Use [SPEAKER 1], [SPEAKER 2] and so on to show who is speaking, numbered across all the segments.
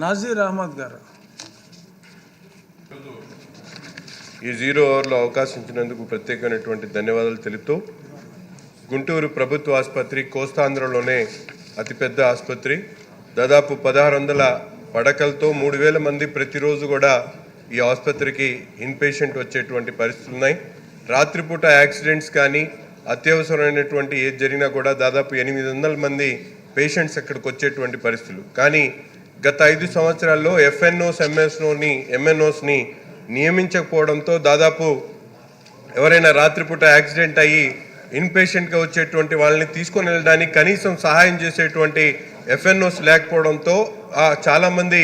[SPEAKER 1] నాజీర్ అహ్మద్ గారు.
[SPEAKER 2] ఈ 0 అవర్లో అవకాశం ఇచ్చినందుకు ప్రత్యేకమైనటువంటి ధన్యవాదాలు తెలుపుతూ, గుంటూరు ప్రభుత్వ ఆసుపత్రి కోస్తాంధ్రలోనే అతిపెద్ద ఆసుపత్రి. దాదాపు 1600 పడకలతో 3000 మంది ప్రతిరోజు కూడా ఈ ఆసుపత్రికి ఇన్పేషెంట్ వచ్చేటువంటి పరిస్థితులు ఉన్నాయి. రాత్రిపూట యాక్సిడెంట్స్ కానీ అత్యవసరమైనటువంటి ఏది జరిగినా కూడా దాదాపు 800 మంది పేషెంట్స్ అక్కడికి వచ్చేటువంటి పరిస్థితులు. కానీ గత 5 సంవత్సరాల్లో ఎఫ్ఎన్ఓస్ ఎంఎన్ఓస్ని నియమించకపోవడంతో దాదాపు ఎవరైనా రాత్రిపూట యాక్సిడెంట్ అయ్యి ఇన్పేషెంట్గా వచ్చేటువంటి వాళ్ళని తీసుకొని వెళ్ళడానికి కనీసం సహాయం చేసేటువంటి ఎఫ్ఎన్ఓస్ లేకపోవడంతో చాలామంది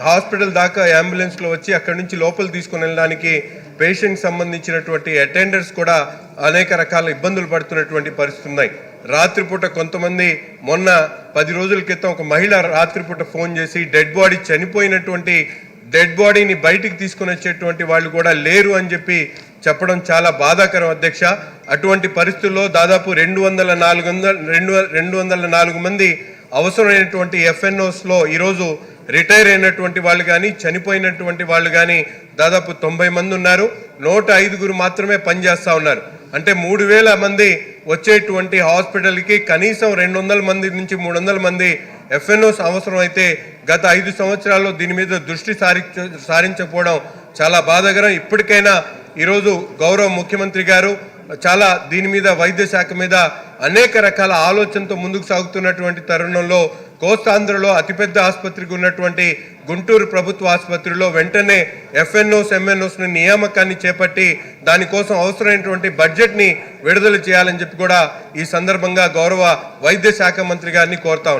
[SPEAKER 2] హాస్పిటల్ దాకా అంబులెన్స్లో వచ్చి అక్కడి నుంచి లోపల తీసుకొని వెళ్ళడానికి పేషెంట్కి సంబంధించినటువంటి అటెండర్స్ కూడా అనేక రకాల ఇబ్బందులు పడుతున్నటువంటి పరిస్థితులు ఉన్నాయి. రాత్రిపూట కొంతమంది మొన్న 10 రోజుల క్రితం ఒక మహిళ రాత్రిపూట ఫోన్ చేసి చనిపోయినటువంటి డెడ్ బాడీని బయటికి తీసుకొని వచ్చేటువంటి వాళ్ళు కూడా లేరు అని చెప్పి చెప్పడం చాలా బాధాకరం అధ్యక్ష. అటువంటి పరిస్థితుల్లో దాదాపు 204 మంది అవసరమైనటువంటి ఎఫ్ఎన్ఓస్లో ఈరోజు రిటైర్ అయినటువంటి వాళ్ళు కానీ చనిపోయినటువంటి వాళ్ళు కానీ దాదాపు 90 మంది ఉన్నారు. 105 మాత్రమే పనిచేస్తూ ఉన్నారు. అంటే 3000 మంది వచ్చేటువంటి హాస్పిటల్కి కనీసం 200 మంది నుంచి 300 మంది ఎఫ్ఎన్ఓస్ అవసరం అయితే గత 5 సంవత్సరాల్లో దీని మీద దృష్టి సారించకపోవడం చాలా బాధాకరం. ఇప్పటికైనా ఈరోజు గౌరవ ముఖ్యమంత్రి గారు చాలా దీని మీద వైద్య శాఖ మీద అనేక రకాల ఆలోచనతో ముందుకు సాగుతున్నటువంటి తరుణంలో కోస్తాంధ్రలో అతిపెద్ద ఆసుపత్రికి ఉన్నటువంటి గుంటూరు ప్రభుత్వ ఆసుపత్రిలో వెంటనే ఎఫ్ఎన్ఓస్ ఎంఎన్ఓస్ని నియామకాన్ని చేపట్టి దానికోసం అవసరమైనటువంటి బడ్జెట్ని విడుదల చేయాలని చెప్పి కూడా ఈ సందర్భంగా గౌరవ వైద్య శాఖ మంత్రి గారిని కోరుతా ఉన్నాం.